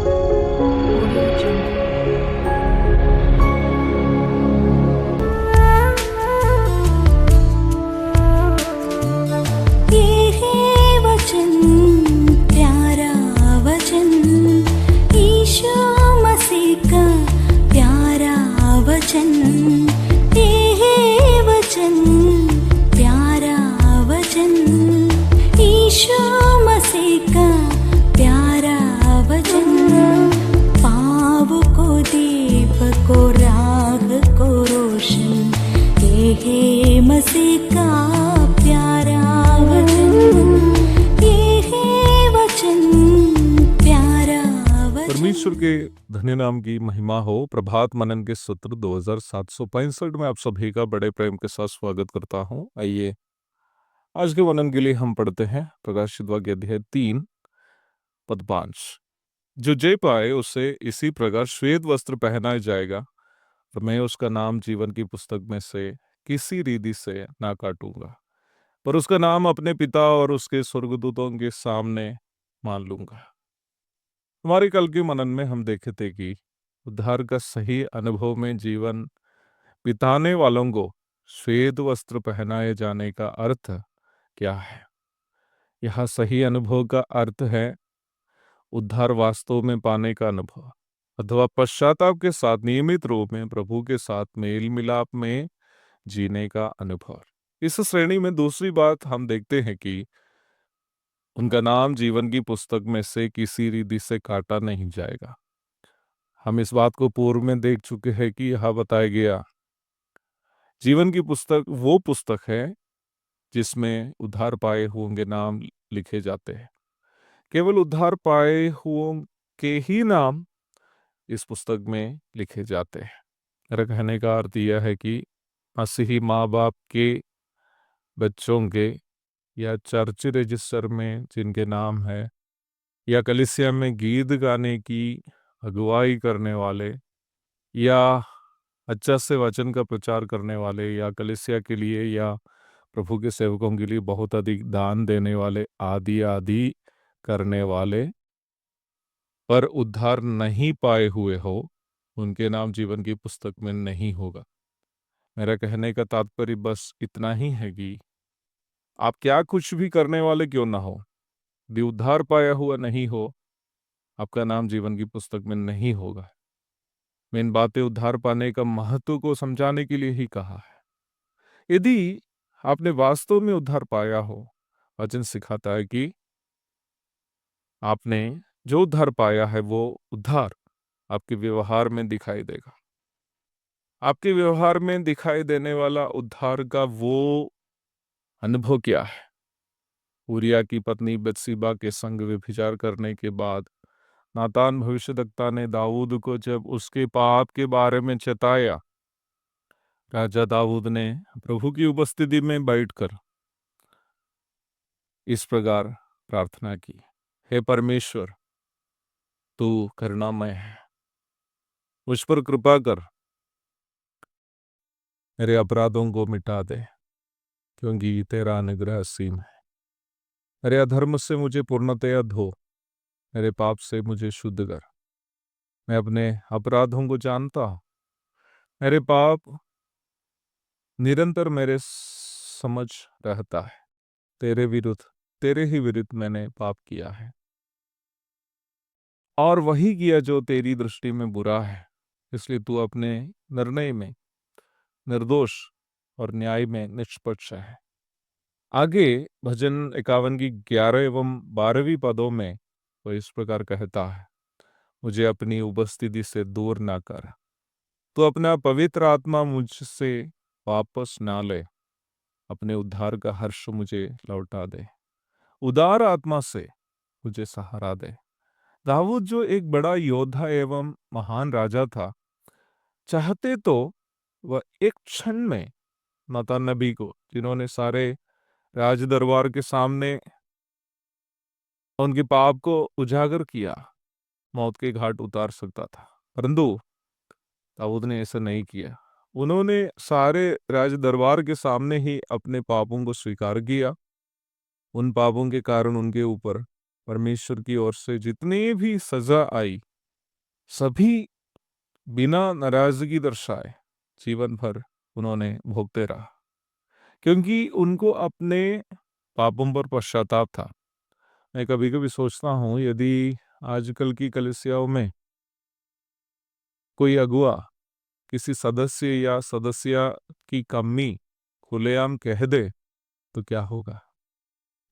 Audio Jungle. ये है वचन, प्यारा वचन, ईशो मसीह का प्यारा वचन। ये है वचन, प्यारा वचन, ईशो मसीह का प्यारा वचन। पाव को दीप को राह को रोशन, ये है मसीह का प्यारा वचन। ये है वचन, प्यारा वचन। परमेश्वर के धन्य नाम की महिमा हो। प्रभात मनन के सत्र 2765 में आप सभी का बड़े प्रेम के साथ स्वागत करता हूं। आइए आज के मनन के लिए हम पढ़ते हैं प्रकाशित वाक्य अध्याय 3 पद 5। जो जय पाए उसे इसी प्रकार श्वेत वस्त्र पहनाया जाएगा और मैं उसका नाम जीवन की पुस्तक में से किसी रीति से ना काटूंगा, पर उसका नाम अपने पिता और उसके स्वर्गदूतों के सामने मान लूंगा। हमारे कल के मनन में हम देखे थे कि उद्धार का सही अनुभव में जीवन बिताने वालों को श्वेत वस्त्र पहनाए जाने का अर्थ क्या है। यह सही अनुभव का अर्थ है उद्धार वास्तव में पाने का अनुभव अथवा पश्चाताप के साथ नियमित रूप में प्रभु के साथ मेल मिलाप में जीने का अनुभव। इस श्रेणी में दूसरी बात हम देखते हैं कि उनका नाम जीवन की पुस्तक में से किसी रीति से काटा नहीं जाएगा। हम इस बात को पूर्व में देख चुके हैं कि यह बताया गया जीवन की पुस्तक वो पुस्तक है जिसमें उद्धार पाए हुओं के नाम लिखे जाते हैं। केवल उद्धार पाए हुओं के ही नाम इस पुस्तक में लिखे जाते हैं। मेरा कहने का अर्थ यह है कि मसीही माँ बाप के बच्चों के या चर्च रजिस्टर में जिनके नाम है, या कलीसिया में गीत गाने की अगुवाई करने वाले, या अच्छा से वचन का प्रचार करने वाले, या कलीसिया के लिए या प्रभु के सेवकों के लिए बहुत अधिक दान देने वाले, आदि आदि करने वाले, पर उद्धार नहीं पाए हुए हो, उनके नाम जीवन की पुस्तक में नहीं होगा। मेरा कहने का तात्पर्य बस इतना ही है कि आप क्या कुछ भी करने वाले क्यों ना हो, यदि उद्धार पाया हुआ नहीं हो, आपका नाम जीवन की पुस्तक में नहीं होगा। मैं इन बातें उद्धार पाने का महत्व को समझाने के लिए ही कहा है। यदि आपने वास्तव में उद्धार पाया हो, वचन सिखाता है कि आपने जो उद्धार पाया है वो उद्धार आपके व्यवहार में दिखाई देगा। आपके व्यवहार में दिखाई देने वाला उद्धार का वो अनुभव क्या है। उरिया की पत्नी बत्सिबा के संग व्यभिचार करने के बाद नातान भविष्यद्वक्ता ने दाऊद को जब उसके पाप के बारे में चेताया, राजा दाऊद ने प्रभु की उपस्थिति में बैठकर इस प्रकार प्रार्थना की, हे परमेश्वर, तू करुणामय है, मुझ पर कृपा कर, मेरे अपराधों को मिटा दे, क्योंकि तेरा अनुग्रह असीम है। मेरे अधर्म से मुझे पूर्णतया धो, मेरे पाप से मुझे शुद्ध कर। मैं अपने अपराधों को जानता हूं, मेरे पाप निरंतर मेरे समझ रहता है। तेरे विरुद्ध, तेरे ही विरुद्ध मैंने पाप किया है और वही किया जो तेरी दृष्टि में बुरा है। इसलिए तू अपने निर्णय में निर्दोष और न्याय में निष्पक्ष है। आगे भजन 51 की 11 एवं 12वीं पदों में वो इस प्रकार कहता है, मुझे अपनी उपस्थिति से दूर ना कर, तो अपना पवित्र आत्मा मुझसे वापस ना ले, अपने उद्धार का हर्ष मुझे लौटा दे, उदार आत्मा से मुझे सहारा दे। दाऊद जो एक बड़ा योद्धा एवं महान राजा था, चाहते तो वह एक क्षण में नातान नबी को, जिन्होंने सारे राज दरबार के सामने उनके पाप को उजागर किया, मौत के घाट उतार सकता था, परंतु दाऊद ने ऐसा नहीं किया। उन्होंने सारे राज दरबार के सामने ही अपने पापों को स्वीकार किया। उन पापों के कारण उनके ऊपर परमेश्वर की ओर से जितनी भी सजा आई, सभी बिना नाराजगी दर्शाए जीवन भर उन्होंने भोगते रहा, क्योंकि उनको अपने पापों पर पश्चाताप था। मैं कभी कभी सोचता हूँ, यदि आजकल की कलीसियाओं में कोई अगुआ किसी सदस्य या सदस्या की कमी खुलेआम कह दे तो क्या होगा।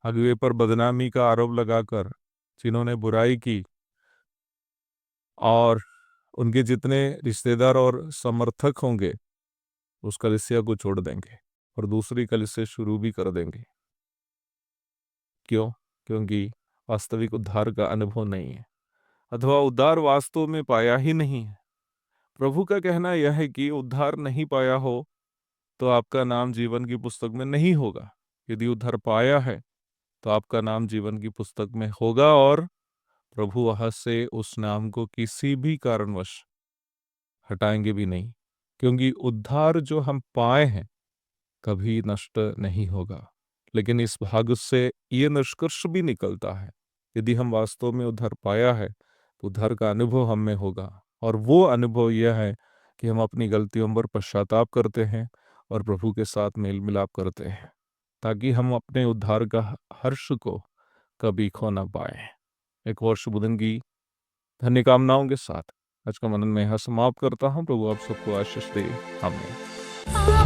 अगुए पर बदनामी का आरोप लगाकर जिन्होंने बुराई की, और उनके जितने रिश्तेदार और समर्थक होंगे उस कलीसिया को छोड़ देंगे और दूसरी कलीसिया शुरू भी कर देंगे। क्यों? क्योंकि वास्तविक उद्धार का अनुभव नहीं है, अथवा उद्धार वास्तव में पाया ही नहीं है। प्रभु का कहना यह है कि उद्धार नहीं पाया हो तो आपका नाम जीवन की पुस्तक में नहीं होगा। यदि उद्धार पाया है तो आपका नाम जीवन की पुस्तक में होगा, और प्रभु वहां से उस नाम को किसी भी कारणवश हटाएंगे भी नहीं, क्योंकि उद्धार जो हम पाए हैं कभी नष्ट नहीं होगा। लेकिन इस भाग से ये निष्कर्ष भी निकलता है, यदि हम वास्तव में उद्धार पाया है तो उद्धार का अनुभव हम में होगा, और वो अनुभव यह है कि हम अपनी गलतियों पर पश्चाताप करते हैं और प्रभु के साथ मेल मिलाप करते हैं, ताकि हम अपने उद्धार का हर्ष को कभी खो ना पाए। एक और शुभ दिन की धन्य कामनाओं के साथ आज का मनन में यहाँ समाप्त करता हूँ। प्रभु आप सबको आशीष दे। आमीन।